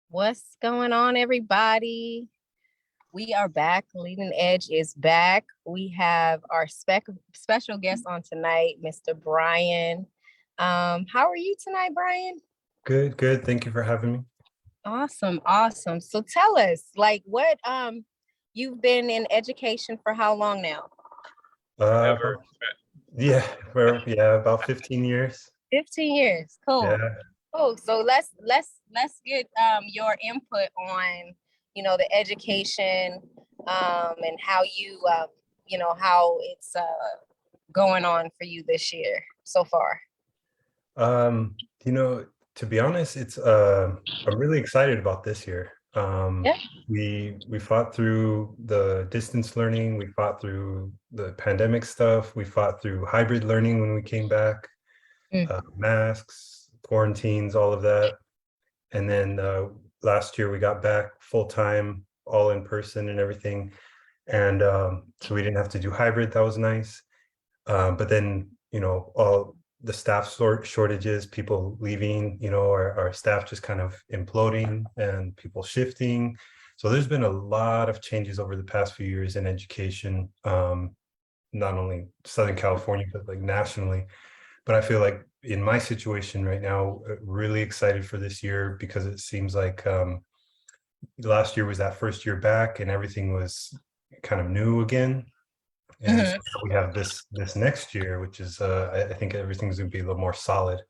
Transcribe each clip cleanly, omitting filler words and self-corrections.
What's going on, everybody? We are back. Leading Edge is back. We have our special guest on tonight, Mr. Brian. How are you tonight, Brian? Good, good. Thank you for having me. Awesome. So tell us, like, what you've been in education for how long now? About, about 15 years. 15 years. Cool. Yeah. Oh, so let's get your input on the education and how how it's going on for you this year so far. Um, to be honest, it's I'm really excited about this year. Yeah. We fought through the distance learning, we fought through the pandemic stuff, we fought through hybrid learning when we came back, masks, quarantines, all of that. And then last year we got back full time, all in person and everything. And so we didn't have to do hybrid. That was nice. But then, all the staff shortages, people leaving, our staff just kind of imploding and people shifting. So there's been a lot of changes over the past few years in education, not only Southern California, but like nationally. But I feel like in my situation right now, really excited for this year because it seems like last year was that first year back and everything was kind of new again. And so we have this next year, which is I think everything's going to be a little more solid.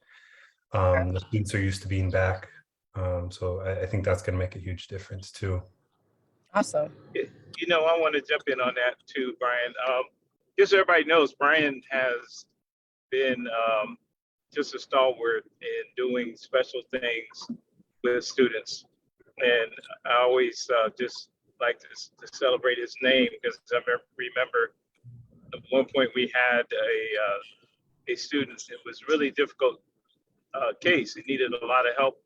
The students are used to being back. So I think that's going to make a huge difference too. Awesome. I want to jump in on that too, Brian. Just so everybody knows, Brian has been just a stalwart in doing special things with students. And I always just like to celebrate his name because I remember at one point we had a student. It was really difficult case. He needed a lot of help,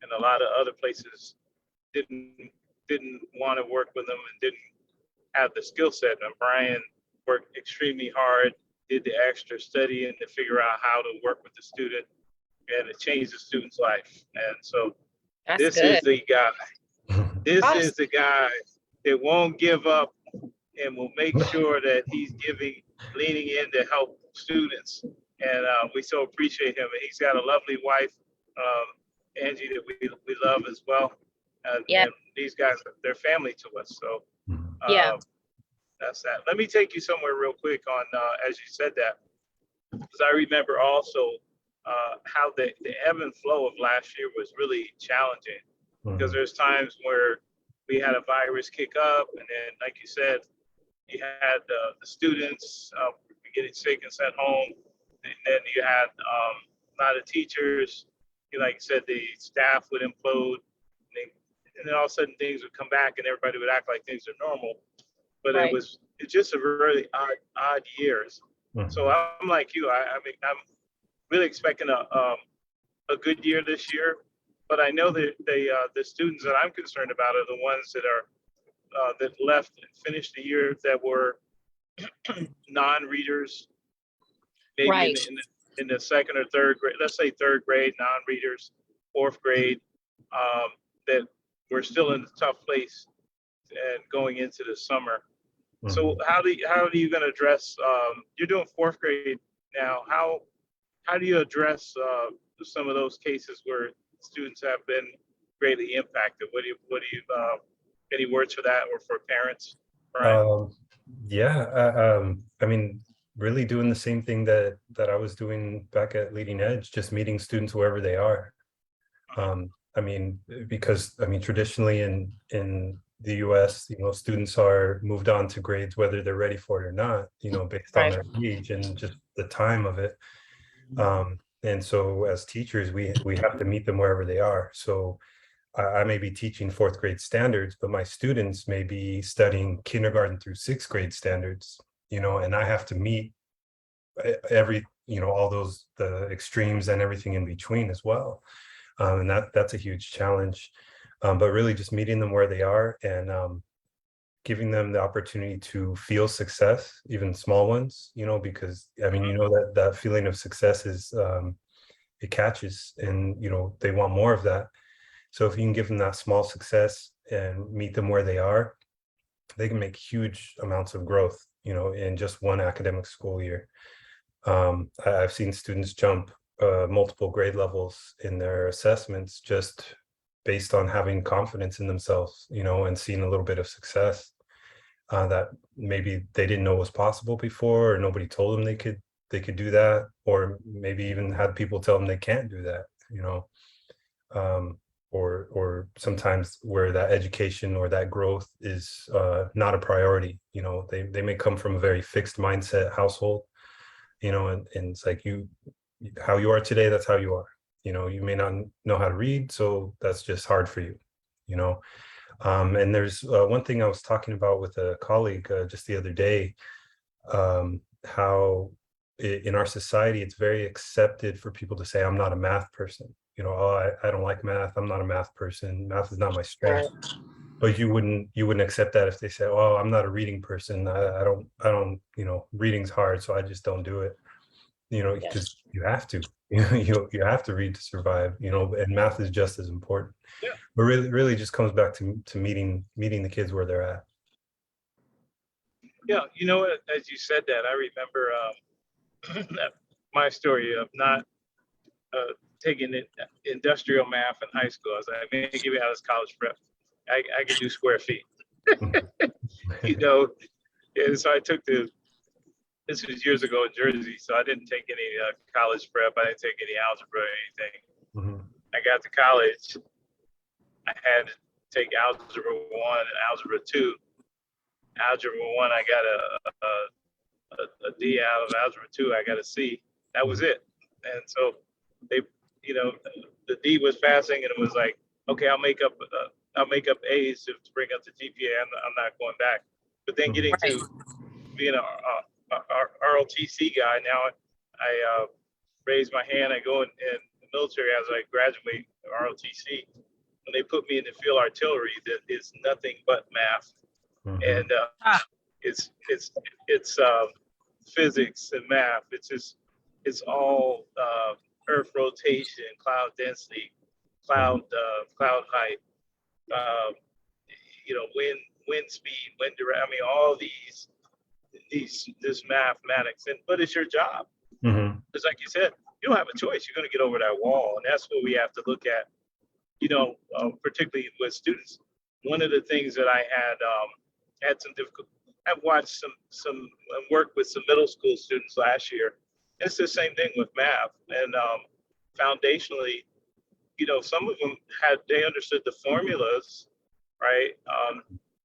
and a lot of other places didn't want to work with him and didn't have the skill set. And Brian worked extremely hard, did the extra studying to figure out how to work with the student, and it changed the student's life. And so this is the guy. This is the guy that won't give up and will make sure that he's leaning in to help students. And we so appreciate him. And he's got a lovely wife, Angie, that we love as well. And these guys, they're family to us. So that's that. Let me take you somewhere real quick on, as you said that, because I remember also how the ebb and flow of last year was really challenging, because there's times where we had a virus kick up, and then, like you said, you had the students getting sick and sent home, and then you had a lot of teachers, like you said, the staff would implode, and then all of a sudden things would come back and everybody would act like things are normal. But it's just a really odd years. So I'm like you. I mean, I'm really expecting a good year this year. But I know that the students that I'm concerned about are the ones that are that left and finished the year that were non-readers, maybe in the second or third grade. Let's say third grade non-readers, fourth grade, that were still in a tough place and going into the summer. So how are you going to address? You're doing fourth grade now. How do you address some of those cases where students have been greatly impacted? What do you any words for that, or for parents? Brian? I mean, really doing the same thing that I was doing back at Leading Edge, just meeting students wherever they are. I mean, because traditionally in the US, students are moved on to grades whether they're ready for it or not, based on their age and just the time of it. And so as teachers, we have to meet them wherever they are. So I may be teaching fourth grade standards, but my students may be studying kindergarten through sixth grade standards, and I have to meet every, all those, the extremes and everything in between as well. And that's a huge challenge. But really just meeting them where they are and giving them the opportunity to feel success, even small ones, because I mean, that feeling of success is, it catches, and, they want more of that. So if you can give them that small success and meet them where they are, they can make huge amounts of growth, in just one academic school year. I've seen students jump multiple grade levels in their assessments just based on having confidence in themselves, and seeing a little bit of success that maybe they didn't know was possible before, or nobody told them they could do that, or maybe even had people tell them they can't do that, or sometimes where that education or that growth is not a priority. They may come from a very fixed mindset household, and it's like how you are today, that's how you are. You may not know how to read, so that's just hard for you. And there's one thing I was talking about with a colleague just the other day, how in our society, it's very accepted for people to say, I'm not a math person. Oh, I don't like math. I'm not a math person. Math is not my strength. But you wouldn't accept that if they say, oh, I'm not a reading person. I don't, reading's hard, so I just don't do it. Because you have to, you have to read to survive, and math is just as important. Yeah. But really just comes back to meeting the kids where they're at. Yeah, as you said that, I remember my story of not taking industrial math in high school. I was like, man, give me out of college prep. I can do square feet. And so I took this was years ago in Jersey, so I didn't take any college prep. I didn't take any algebra or anything. Mm-hmm. I got to college. I had to take algebra 1 and algebra 2. Algebra 1, I got a D out of algebra 2. I got a C. That was it. And so they, the D was passing, and it was like, okay, I'll make up A's to bring up the GPA. I'm not going back. But then getting to being a ROTC guy, now I raise my hand. I go in the military as I graduate ROTC. When they put me in the field artillery, that is nothing but math, and it's physics and math. It's all earth rotation, cloud density, cloud height, wind speed, wind direction. I mean, all this mathematics, but it's your job. It's like you said, you don't have a choice. You're going to get over that wall, and that's what we have to look at. Particularly with students. One of the things that I had some difficulty. I've watched some work with some middle school students last year. It's the same thing with math, and foundationally, some of them they understood the formulas, right?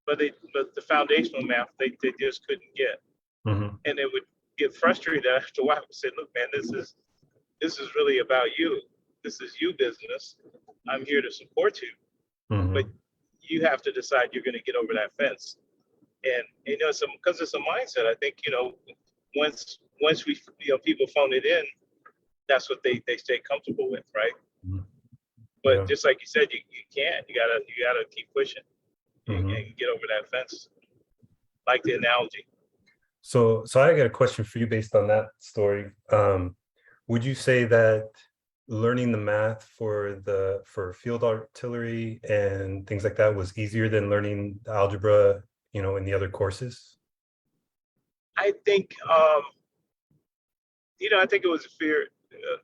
But the foundational math they just couldn't get, and they would get frustrated after a while and say, "Look, man, this is really about you. This is you business. I'm here to support you, but you have to decide you're going to get over that fence." And because it's a mindset. I think once we people phone it in, that's what they stay comfortable with, right? But just like you said, you can't. You gotta keep pushing and get over that fence. Like the analogy. So I got a question for you based on that story. Would you say that learning the math for field artillery and things like that was easier than learning algebra, in the other courses? I think, I think it was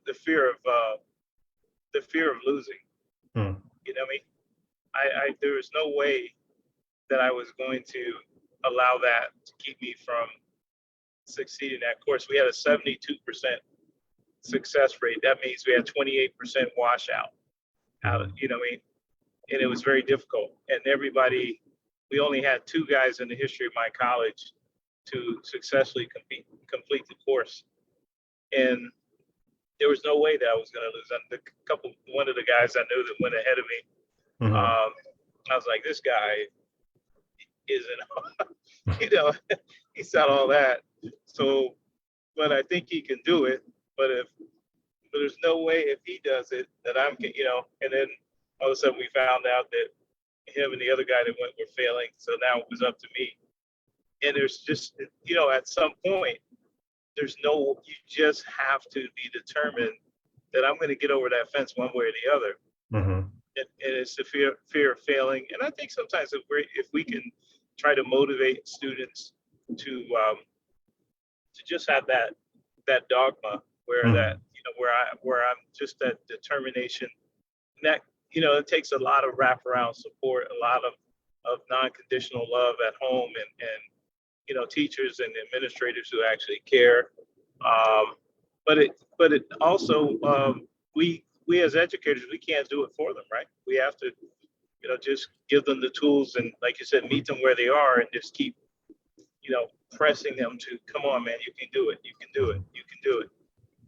the fear of losing. You know what I mean? There was no way that I was going to allow that to keep me from succeeding that course. We had a 72% success rate. That means we had 28% washout. You know what I mean? And it was very difficult. And we only had 2 guys in the history of my college to successfully complete the course. And there was no way that I was going to lose. One of the guys I knew that went ahead of me, I was like, this guy isn't, he's got all that. So, but I think he can do it. But there's no way if he does it that I'm, and then all of a sudden we found out that him and the other guy that went were failing. So now it was up to me. And there's just, at some point, you just have to be determined that I'm going to get over that fence one way or the other. and it's the fear of failing. And I think sometimes if we can try to motivate students to just have that dogma where that where I'm just that determination, and that it takes a lot of wraparound support, a lot of non-conditional love at home, and teachers and administrators who actually care. But it also, we as educators, we can't do it for them, right? We have to just give them the tools, and like you said, meet them where they are, and just keep pressing them to, come on, man, you can do it, you can do it, you can do it,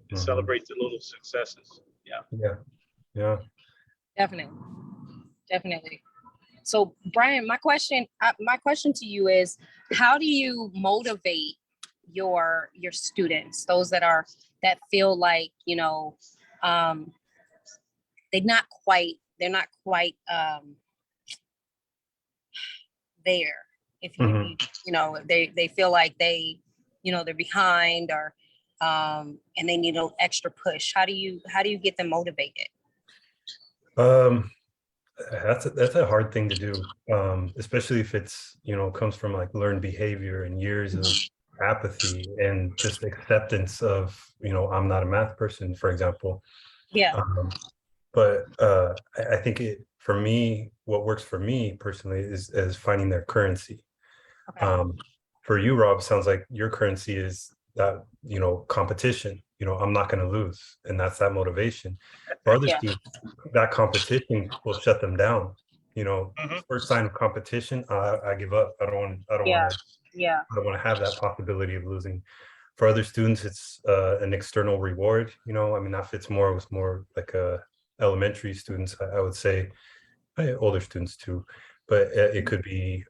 and celebrate the little successes. Yeah. Definitely. So Brian, my question to you is, how do you motivate your students, those that feel like they're not quite there, if you they feel like they're behind, or and they need an extra push? How do you get them motivated? That's a hard thing to do, especially if it's comes from like learned behavior and years of apathy and just acceptance of I'm not a math person, for example. Yeah. But I think for me, what works for me personally is finding their currency. Okay. For you, Rob, sounds like your currency is that competition. I'm not going to lose, and that's that motivation. For other students, that competition will shut them down. First sign of competition, I give up. I don't want to have that possibility of losing. For other students, it's an external reward. That fits more with more like elementary students, I would say, older students too, but it could be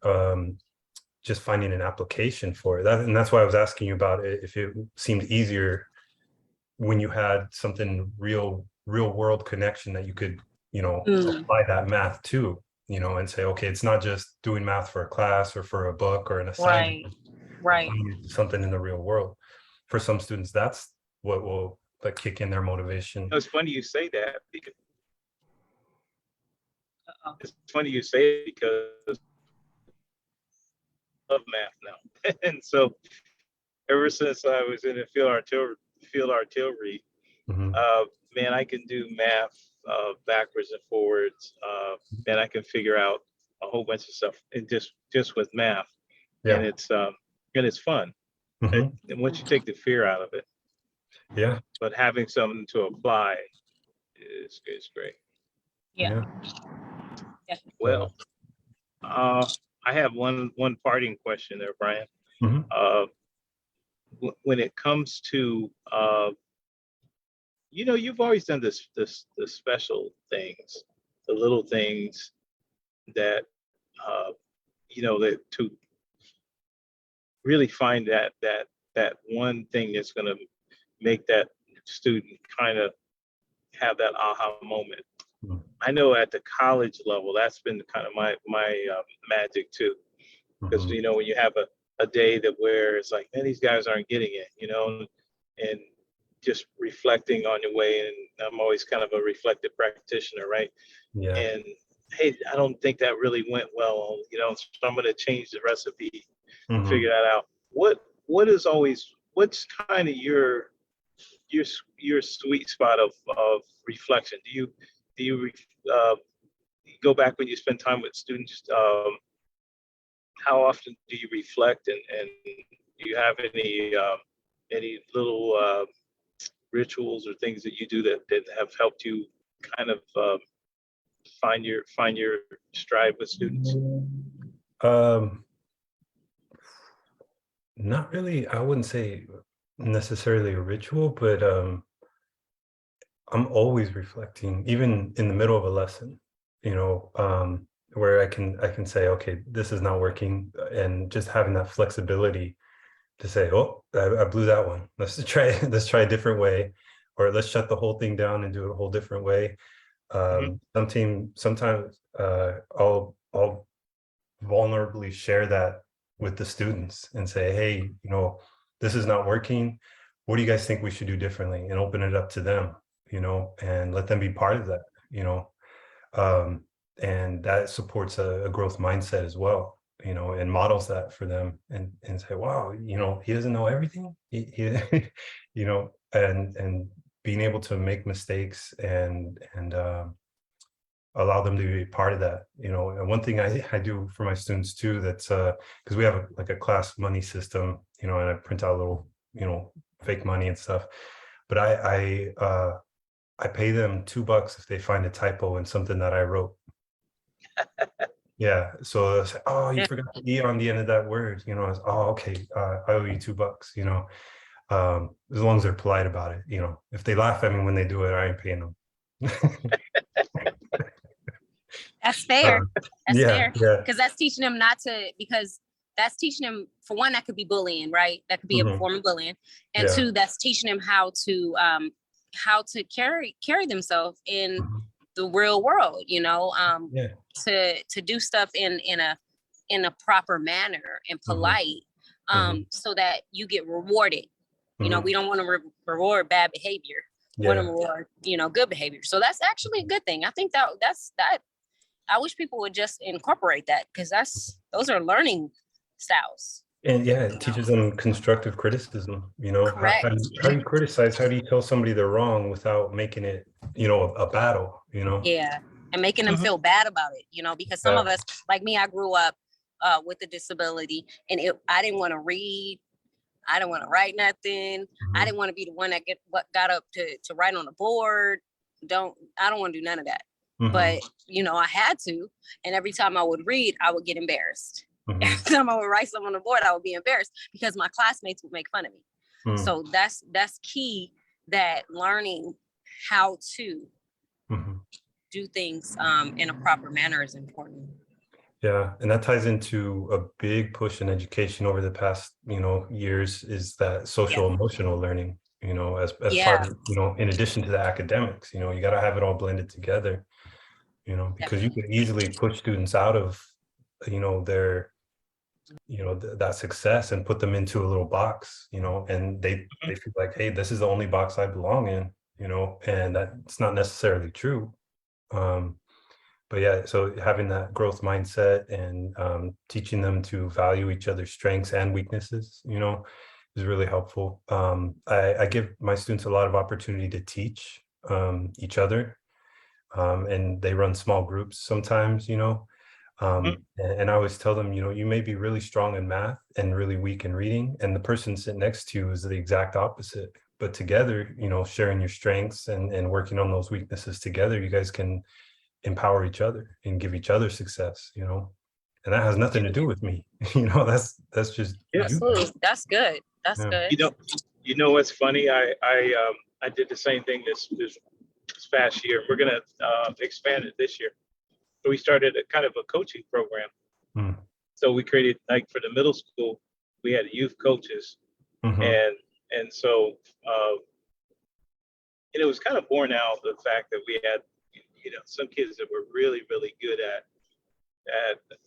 just finding an application for it. And that's why I was asking you about it, if it seemed easier when you had something real world connection that you could apply that math to, and say, okay, it's not just doing math for a class or for a book or an assignment, right something in the real world. For some students, that's what will like kick in their motivation. It's funny you say that, because it's funny you say it because I love math now. And so ever since I was in the field artillery, man, I can do math backwards and forwards. Man, I can figure out a whole bunch of stuff, and just with math. And it's fun. And once you take the fear out of it, but having something to apply is great. Yeah. Well, I have one parting question there, Brian. When it comes to you've always done the special things, the little things that that to really find that one thing that's going to make that student kind of have that aha moment. I know at the college level, that's been kind of my magic too, because when you have a day where it's like, man, these guys aren't getting it, and just reflecting on your way. And I'm always kind of a reflective practitioner, right? Yeah. And hey, I don't think that really went well, so I'm going to change the recipe, figure that out. What's kind of your sweet spot of reflection? Do you go back when you spend time with students? How often do you reflect, and do you have any little rituals or things that you do that have helped you kind of find your stride with students? Not really. I wouldn't say necessarily a ritual, but I'm always reflecting, even in the middle of a lesson, where I can say, okay, this is not working, and just having that flexibility to say, oh, I blew that one. Let's try a different way, or let's shut the whole thing down and do it a whole different way. Sometimes I'll vulnerably share that with the students and say, hey, this is not working. What do you guys think we should do differently? And open it up to them, and let them be part of that, And that supports a growth mindset as well, you know, and models that for them, and say, wow, you know, he doesn't know everything. He you know, and being able to make mistakes and allow them to be a part of that, you know. And one thing I do for my students too, that's because we have like a class money system, you know, and I print out little, you know, fake money and stuff. But I pay them $2 if they find a typo in something that I wrote. Yeah. So it's like, oh, you forgot the E on the end of that word, you know. Oh, okay, I owe you $2, you know. As long as they're polite about it, you know. If they laugh at me when they do it, I ain't paying them. That's fair. That's Yeah, fair. yeah. Because that's teaching them not to, because that's teaching them, for one, that could be bullying, right? That could be a form of bullying. And Yeah. two, that's teaching them how to carry themselves in the real world, you know, Yeah. to do stuff in a proper manner and polite, so that you get rewarded. You know, we don't want to reward bad behavior. We want to reward, you know, good behavior. So that's actually a good thing. I think that's I wish people would just incorporate that, because those are learning styles. And yeah, it teaches them constructive criticism, you know. Correct. How do you criticize? How do you tell somebody they're wrong without making it, you know, a battle, you know? Yeah. And making them feel bad about it, you know, because some of us, like me, I grew up with a disability, and I didn't want to read. I didn't want to write nothing. I didn't want to be the one that got up to write on the board. I don't want to do none of that. But, you know, I had to. And every time I would read, I would get embarrassed. Every time I would write something on the board, I would be embarrassed because my classmates would make fun of me. So that's key, that learning how to do things in a proper manner is important. Yeah, and that ties into a big push in education over the past, you know, years, is that social emotional learning, you know, as part of, you know, in addition to the academics, you know, you got to have it all blended together, you know, because you could easily push students out of, you know, their, you know, that success and put them into a little box, you know, and they feel like, hey, this is the only box I belong in, you know, and that's not necessarily true. But yeah, so having that growth mindset and teaching them to value each other's strengths and weaknesses, you know, is really helpful. I give my students a lot of opportunity to teach each other, and they run small groups sometimes, you know. And I always tell them, you know, you may be really strong in math and really weak in reading, and the person sitting next to you is the exact opposite. But together, you know, sharing your strengths and working on those weaknesses together, you guys can empower each other and give each other success, you know. And that has nothing to do with me. You know, that's just absolutely. That's good. That's good. You know what's funny? I did the same thing this past year. We're gonna expand it this year. So we started a kind of a coaching program. So we created, like, for the middle school, we had youth coaches, and so and it was kind of born out of the fact that we had, you know, some kids that were really, really good at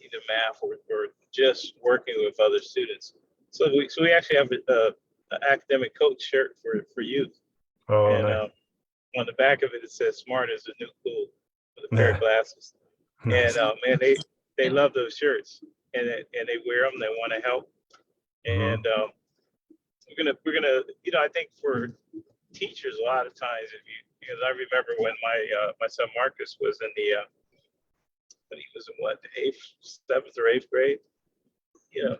either math or just working with other students. So we actually have an academic coach shirt for youth. Oh, and nice. On the back of it, it says "Smart is the new cool" with a pair of glasses. Nice. And man, they love those shirts, and they wear them. They want to help, and we're gonna, you know, I think for teachers, a lot of times, because I remember when my son Marcus was in when he was in the seventh or eighth grade, you know,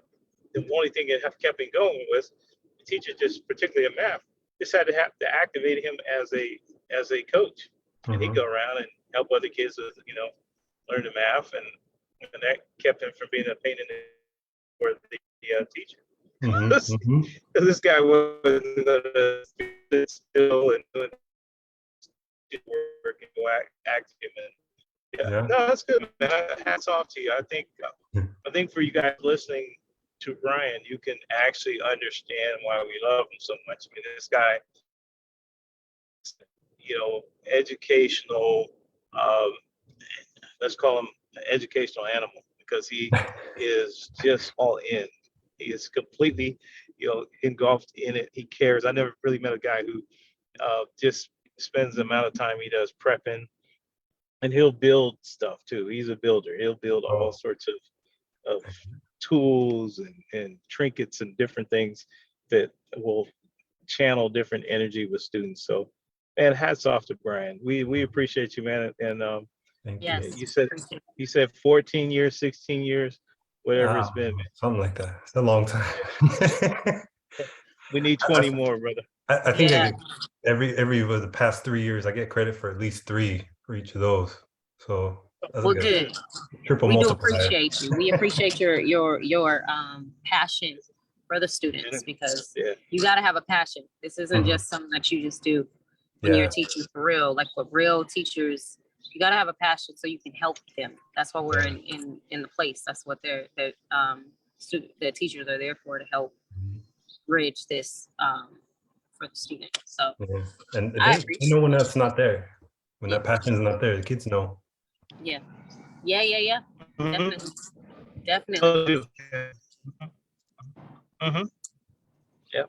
the only thing that kept him going was the teacher, just particularly in math, just had to activate him as a coach, and he'd go around and help other kids with, you know, learn the math, and that kept him from being a pain in the for the teacher. This guy wasn't gonna sit still and doing work and go act him. And no, that's good, man. Hats off to you. I think for you guys listening to Brian, you can actually understand why we love him so much. I mean, this guy, you know, educational, let's call him an educational animal, because he is just all in. He is completely, you know, engulfed in it. He cares. I never really met a guy who just spends the amount of time he does prepping And he'll build stuff too. He's a builder. He'll build all sorts of tools and trinkets and different things that will channel different energy with students. So, man, hats off to Brian. We appreciate you, man. And Thank you. Yes. you said 14 years, 16 years, whatever it's been. Something like that. It's a long time. We need 20 more, brother. I think Yeah. I get every of the past 3 years, I get credit for at least 3 for each of those. So that's Well, like a good. triple We do multiplier. appreciate you. We appreciate your passion for the students, because Yeah. you got to have a passion. This isn't Mhm. just something that you just do when you're Yeah. teaching for real. Like with real teachers, you got to have a passion so you can help them. That's why we're in the place. That's what the teachers are there for, to help bridge this for the student. So Yeah. And I they appreciate know when that's not there. When that passion is not there, the kids know. yeah. Mhm. Definitely. Mhm. Yeah.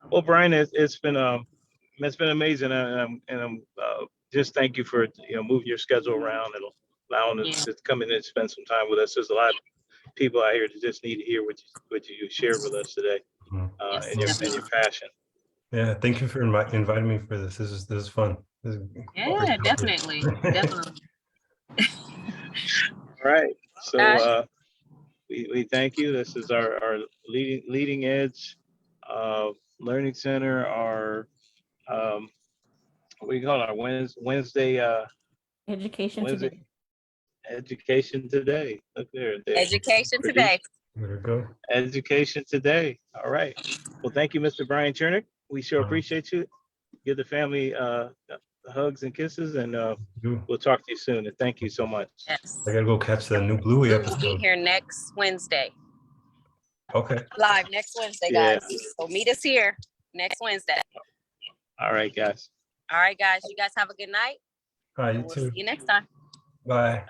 Well, Brian, it's been amazing, and I'm just thank you for moving your schedule around and allowing us to come in and spend some time with us. There's a lot of people out here that just need to hear what you shared with us today, Mhm. and your passion. Yeah, thank you for inviting me for this. This is fun. This is Yeah, definitely. All right. So we thank you. This is our leading edge learning center, our what do you call it? Our Wednesday Education today. education today. Look there. Education today. There we go. Education today. All right. Well, thank you, Mr. Brian Chernik. We sure appreciate you. Give the family hugs and kisses, and we'll talk to you soon. And thank you so much. Yes. I gotta go catch the new Bluey We'll be episode. here next Wednesday. Okay. Live next Wednesday, guys. So meet us here next Wednesday. All right, guys. All right, guys. You guys have a good night. All right, you We'll too. see you next time. Bye.